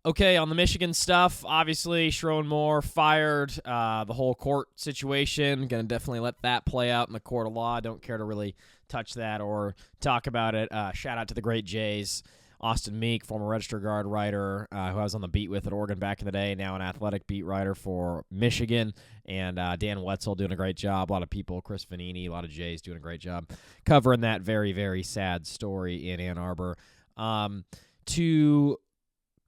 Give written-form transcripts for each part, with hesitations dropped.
Okay, on the Michigan stuff, obviously, Sherrone Moore fired. The whole court situation, going to definitely let that play out in the court of law. Don't care to really touch that or talk about it. Shout out to the great Jays. Austin Meek, former Register Guard writer, who I was on the beat with at Oregon back in the day, now an athletic beat writer for Michigan. And Dan Wetzel doing a great job. A lot of people, Chris Vanini, a lot of Jays doing a great job covering that very, very sad story in Ann Arbor. To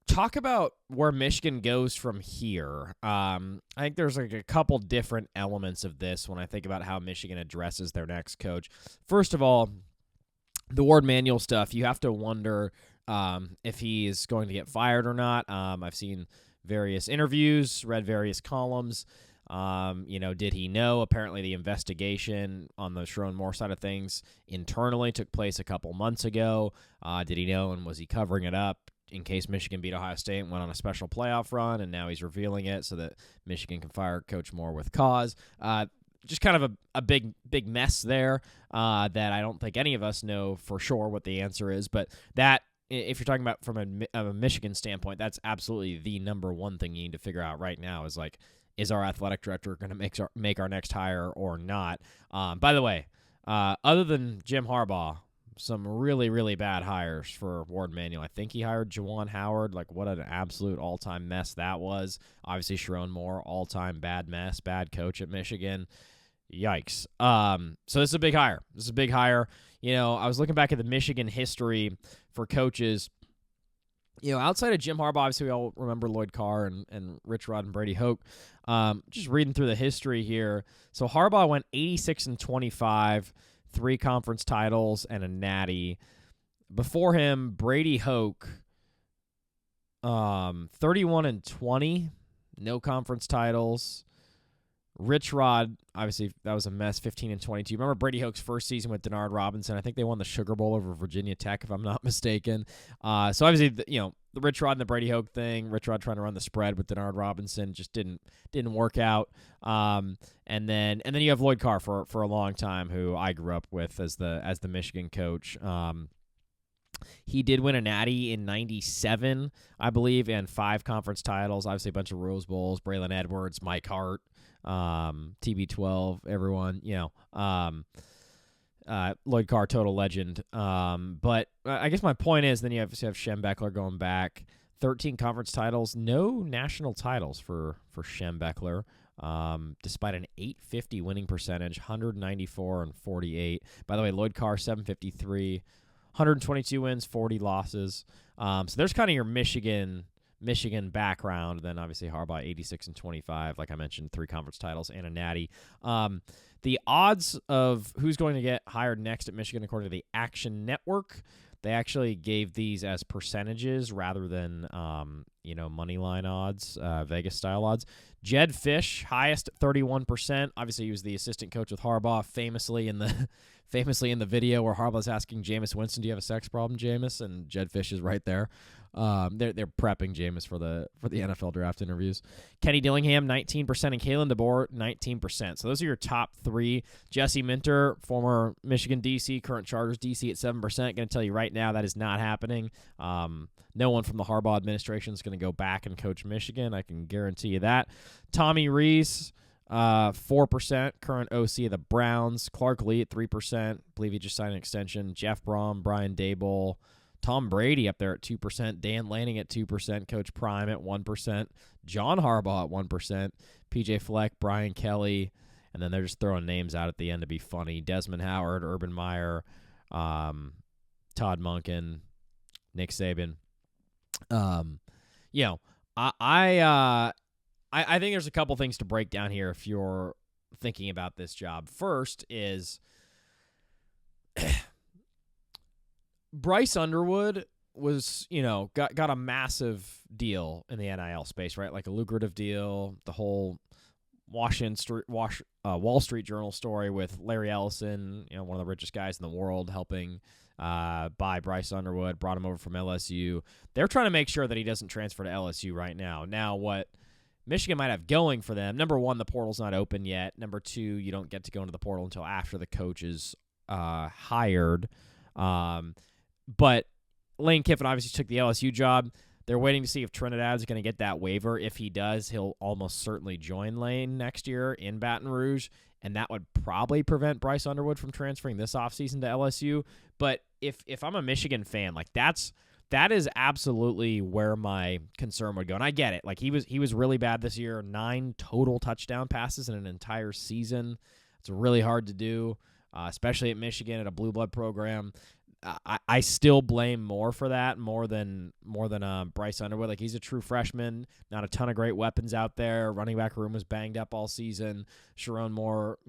talk about where Michigan goes from here. I think there's like a couple different elements of this when I think about how Michigan addresses their next coach. First of all, the Ward Manuel stuff, you have to wonder if he's going to get fired or not. I've seen various interviews, read various columns. Did he know? Apparently the investigation on the Sherrone Moore side of things internally took place a couple months ago. Did he know, and was he covering it up in case Michigan beat Ohio State and went on a special playoff run, and now he's revealing it so that Michigan can fire Coach Moore with cause? Just kind of a big mess there that I don't think any of us know for sure what the answer is. But that, if you're talking about from a Michigan standpoint, that's absolutely the number one thing you need to figure out right now is like, is our athletic director going to make our next hire or not? By the way, other than Jim Harbaugh, some really, really bad hires for Ward Manuel. I think he hired Juwan Howard. Like, what an absolute all-time mess that was. Obviously, Sherrone Moore, all-time bad mess, bad coach at Michigan. Yikes. So this is a big hire. I was looking back at the Michigan history for coaches. Outside of Jim Harbaugh, obviously we all remember Lloyd Carr and Rich Rod and Brady Hoke. Just reading through the history here. So Harbaugh went 86-25, 3 conference titles, and a natty. Before him, Brady Hoke, 31-20, no conference titles. Rich Rod, obviously that was a mess, 15-22. Remember Brady Hoke's first season with Denard Robinson? I think they won the Sugar Bowl over Virginia Tech, if I'm not mistaken. So obviously, the Rich Rod and the Brady Hoke thing, Rich Rod trying to run the spread with Denard Robinson just didn't work out. And then you have Lloyd Carr for a long time, who I grew up with as the Michigan coach. He did win a natty in 97, I believe, and 5 conference titles. Obviously, a bunch of Rose Bowls. Braylon Edwards, Mike Hart, TB12, everyone. Lloyd Carr, total legend. But I guess my point is, then you have Schembechler going back. 13 conference titles, no national titles for Schembechler. Despite an 850 winning percentage, 194-48. By the way, Lloyd Carr 753. 122 wins, 40 losses. So there's kind of your Michigan background. Then obviously Harbaugh 86-25, like I mentioned, 3 conference titles and a natty. The odds of who's going to get hired next at Michigan, according to the Action Network, they actually gave these as percentages rather than money line odds, Vegas style odds. Jed Fisch, highest at 31%. Obviously, he was the assistant coach with Harbaugh, famously in the video where Harbaugh's asking Jameis Winston, "Do you have a sex problem, Jameis?" And Jed Fisch is right there. They're prepping Jameis for the NFL draft interviews. Kenny Dillingham 19% and Kalen DeBoer 19%. So those are your top 3. Jesse Minter, former Michigan DC, current Chargers DC at 7%. Going to tell you right now that is not happening. No one from the Harbaugh administration is going to go back and coach Michigan. I can guarantee you that. Tommy Rees, 4%, current OC of the Browns. Clark Lee at 3%. Believe he just signed an extension. Jeff Brom, Brian Daboll. Tom Brady up there at 2%. Dan Lanning at 2%. Coach Prime at 1%. John Harbaugh at 1%. PJ Fleck, Brian Kelly. And then they're just throwing names out at the end to be funny. Desmond Howard, Urban Meyer, Todd Monken, Nick Saban. I think there's a couple things to break down here if you're thinking about this job. First is Bryce Underwood was, got a massive deal in the NIL space, right? Like a lucrative deal. The whole Wall Street Journal story with Larry Ellison, one of the richest guys in the world, helping buy Bryce Underwood, brought him over from LSU. They're trying to make sure that he doesn't transfer to LSU right now. Now, what Michigan might have going for them, number 1, the portal's not open yet. Number 2, you don't get to go into the portal until after the coach is hired. But Lane Kiffin obviously took the LSU job. They're waiting to see if Trinidad's going to get that waiver. If he does, he'll almost certainly join Lane next year in Baton Rouge, and that would probably prevent Bryce Underwood from transferring this offseason to LSU. But if I'm a Michigan fan, like that is absolutely where my concern would go. And I get it. Like he was really bad this year. 9 total touchdown passes in an entire season. It's really hard to do, especially at Michigan at a blue blood program. I still blame Moore for that more than Bryce Underwood. Like he's a true freshman, not a ton of great weapons out there. Running back room was banged up all season. Sharon Moore,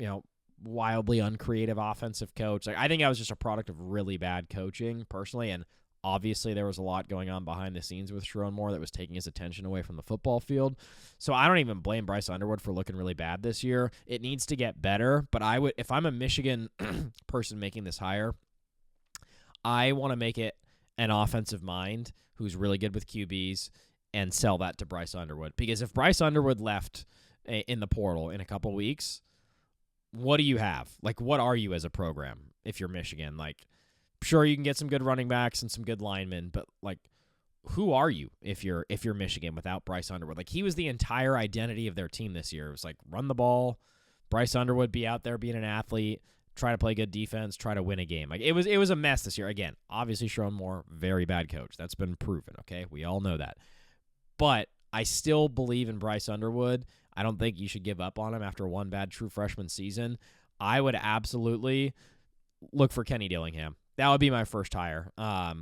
wildly uncreative offensive coach. Like I think I was just a product of really bad coaching personally, and obviously there was a lot going on behind the scenes with Sharon Moore that was taking his attention away from the football field. So I don't even blame Bryce Underwood for looking really bad this year. It needs to get better, but I would, if I'm a Michigan person making this hire, I want to make it an offensive mind who's really good with QBs and sell that to Bryce Underwood. Because if Bryce Underwood left in the portal in a couple weeks, what do you have? Like, what are you as a program if you're Michigan? Like, sure, you can get some good running backs and some good linemen, but, like, who are you if you're Michigan without Bryce Underwood? Like, he was the entire identity of their team this year. It was like, run the ball, Bryce Underwood be out there being an athlete, try to play good defense, try to win a game. Like it was a mess this year. Again, obviously Sharon Moore, very bad coach. That's been proven, okay? We all know that. But I still believe in Bryce Underwood. I don't think you should give up on him after one bad true freshman season. I would absolutely look for Kenny Dillingham. That would be my first hire. I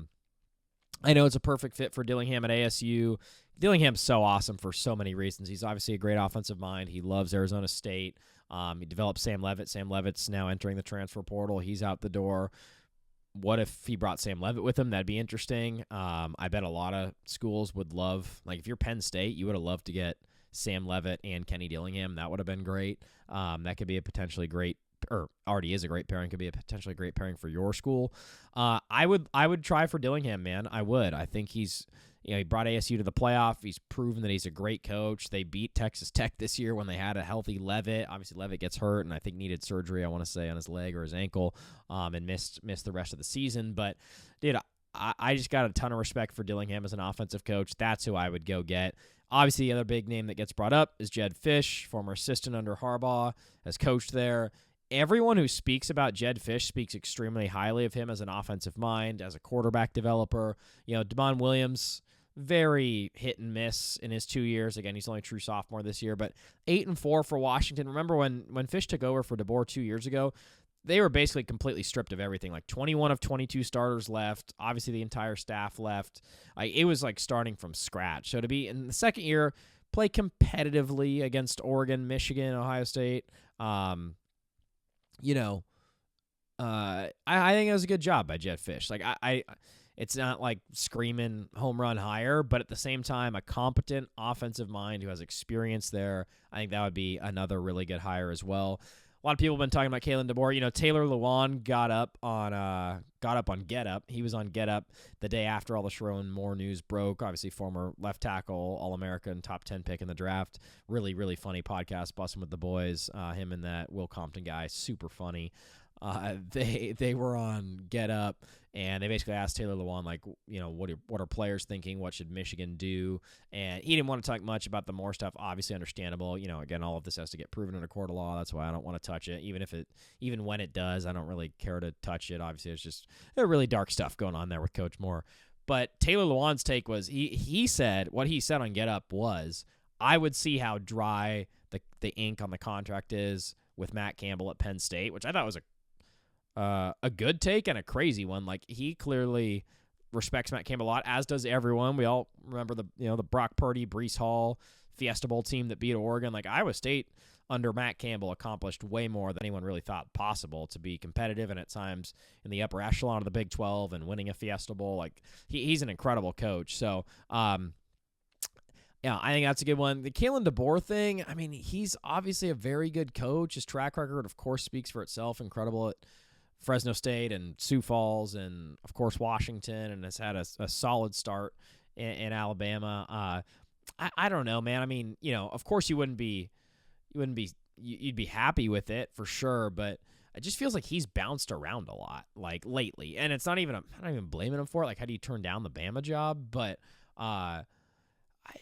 know it's a perfect fit for Dillingham at ASU. Dillingham's so awesome for so many reasons. He's obviously a great offensive mind. He loves Arizona State. He developed Sam Leavitt. Sam Leavitt's now entering the transfer portal. He's out the door. What if he brought Sam Leavitt with him? That'd be interesting. I bet a lot of schools would love, like if you're Penn State, you would have loved to get Sam Leavitt and Kenny Dillingham. That would have been great. That could be a potentially great, or already is a great pairing, could be a potentially great pairing for your school. I would try for Dillingham, man. I would. I think he's, he brought ASU to the playoff. He's proven that he's a great coach. They beat Texas Tech this year when they had a healthy Leavitt. Obviously, Leavitt gets hurt and I think needed surgery, I want to say, on his leg or his ankle, and missed the rest of the season. But, dude, I just got a ton of respect for Dillingham as an offensive coach. That's who I would go get. Obviously, the other big name that gets brought up is Jed Fisch, former assistant under Harbaugh, has coached there. Everyone who speaks about Jed Fisch speaks extremely highly of him as an offensive mind, as a quarterback developer. Damon Williams, very hit and miss in his 2 years. Again, he's only a true sophomore this year, but 8-4 for Washington. Remember when Fisch took over for DeBoer 2 years ago, they were basically completely stripped of everything. Like 21 of 22 starters left. Obviously, the entire staff left. It was like starting from scratch. So to be in the second year, play competitively against Oregon, Michigan, Ohio State, I think it was a good job by Jed Fisch. Like it's not like screaming home run hire, but at the same time, a competent offensive mind who has experience there. I think that would be another really good hire as well. A lot of people have been talking about Kalen DeBoer. Taylor Lewan got up on Get Up. He was on Get Up the day after all the Sharon Moore news broke. Obviously, former left tackle, All-American, top 10 pick in the draft. Really, really funny podcast, Bussin' with the Boys. Him and that Will Compton guy, super funny. They were on Get Up, and they basically asked Taylor Lewan, like, what are players thinking? What should Michigan do? And he didn't want to talk much about the Moore stuff. Obviously understandable. Again, all of this has to get proven in a court of law. That's why I don't want to touch it. Even when it does, I don't really care to touch it. Obviously, it's just really dark stuff going on there with Coach Moore. But Taylor Lewan's take was he said, what he said on Get Up was, I would see how dry the ink on the contract is with Matt Campbell at Penn State, which I thought was a good take and a crazy one. Like, he clearly respects Matt Campbell a lot, as does everyone. We all remember the Brock Purdy, Breece Hall Fiesta Bowl team that beat Oregon. Like, Iowa State under Matt Campbell accomplished way more than anyone really thought possible to be competitive and at times in the upper echelon of the Big 12 and winning a Fiesta Bowl. Like, he's an incredible coach. So, yeah, I think that's a good one. The Kalen DeBoer thing, I mean, he's obviously a very good coach. His track record, of course, speaks for itself. Incredible at Fresno State and Sioux Falls and, of course, Washington, and has had a solid start in Alabama. I don't know, man. I mean, of course you'd be happy with it for sure, but it just feels like he's bounced around a lot, like, lately. And it's not even, I'm not even blaming him for it. Like, how do you turn down the Bama job? But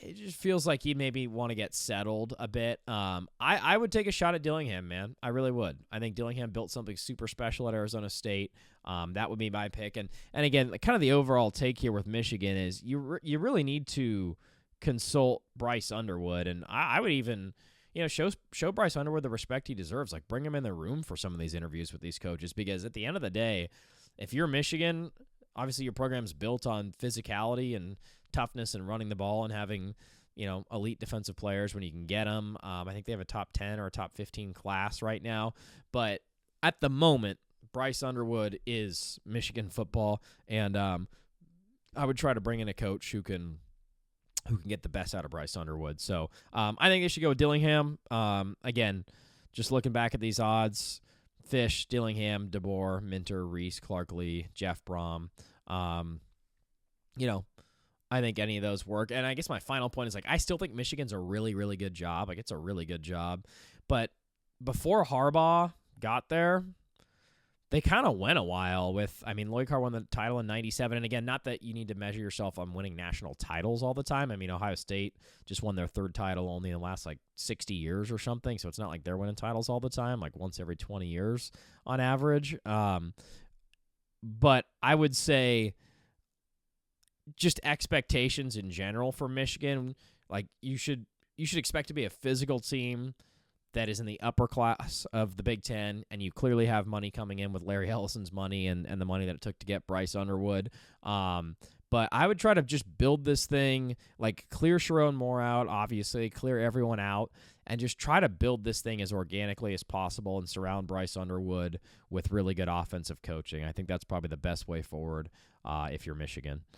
It just feels like he maybe want to get settled a bit. I would take a shot at Dillingham, man. I really would. I think Dillingham built something super special at Arizona State. That would be my pick. And again, kind of the overall take here with Michigan is you really need to consult Bryce Underwood, and I would even show Bryce Underwood the respect he deserves. Like, bring him in the room for some of these interviews with these coaches, because at the end of the day, if you're Michigan, obviously your program's built on physicality and toughness and running the ball and having, elite defensive players when you can get them. I think they have a top 10 or a top 15 class right now. But at the moment, Bryce Underwood is Michigan football, and I would try to bring in a coach who can get the best out of Bryce Underwood. So I think they should go with Dillingham. Again, just looking back at these odds, Fisch, Dillingham, DeBoer, Minter, Reese, Clark Lee, Jeff Brom. I think any of those work. And I guess my final point is, like, I still think Michigan's a really, really good job. Like, it's a really good job. But before Harbaugh got there, they kind of went a while with, Lloyd Carr won the title in 97. And again, not that you need to measure yourself on winning national titles all the time. Ohio State just won their third title only in the last 60 years or something. So it's not like they're winning titles all the time, like once every 20 years on average. But I would say just expectations in general for Michigan, like you should expect to be a physical team that is in the upper class of the Big Ten, and you clearly have money coming in with Larry Ellison's money and the money that it took to get Bryce Underwood. But I would try to just build this thing, like clear Sharon Moore out, obviously, clear everyone out, and just try to build this thing as organically as possible and surround Bryce Underwood with really good offensive coaching. I think that's probably the best way forward if you're Michigan.